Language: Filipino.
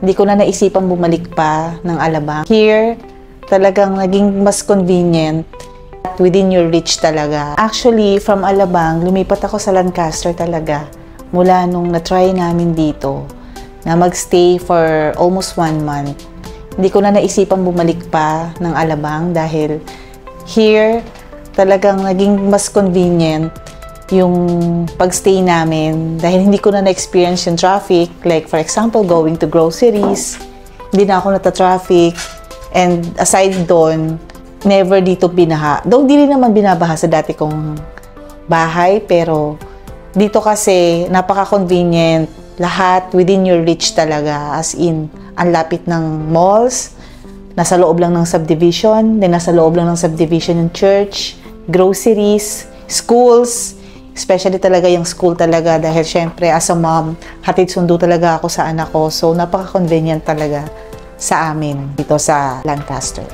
Hindi ko na naisipang bumalik pa ng Alabang. Here, talagang naging mas convenient. Within your reach talaga. Actually, from Alabang, lumipat ako sa Lancaster talaga. Mula nung na-try namin dito, na magstay for almost 1 month. Hindi ko na naisipang bumalik pa ng Alabang dahil here, talagang naging mas convenient yung pagstay namin dahil hindi ko na na-experience yung traffic. Like for example, going to groceries, hindi na ako nata-traffic. And aside doon, never dito binaha. Though di rin naman binabaha sa dati kong bahay, pero dito kasi napaka-convenient. Lahat within your reach talaga. As in, ang lapit ng malls, nasa loob lang ng subdivision, then nasa loob lang ng subdivision yung church, groceries, schools, especially talaga yung school talaga dahil syempre as a mom, hatid sundo talaga ako sa anak ko. So, napaka-convenient talaga sa amin dito sa Lancaster.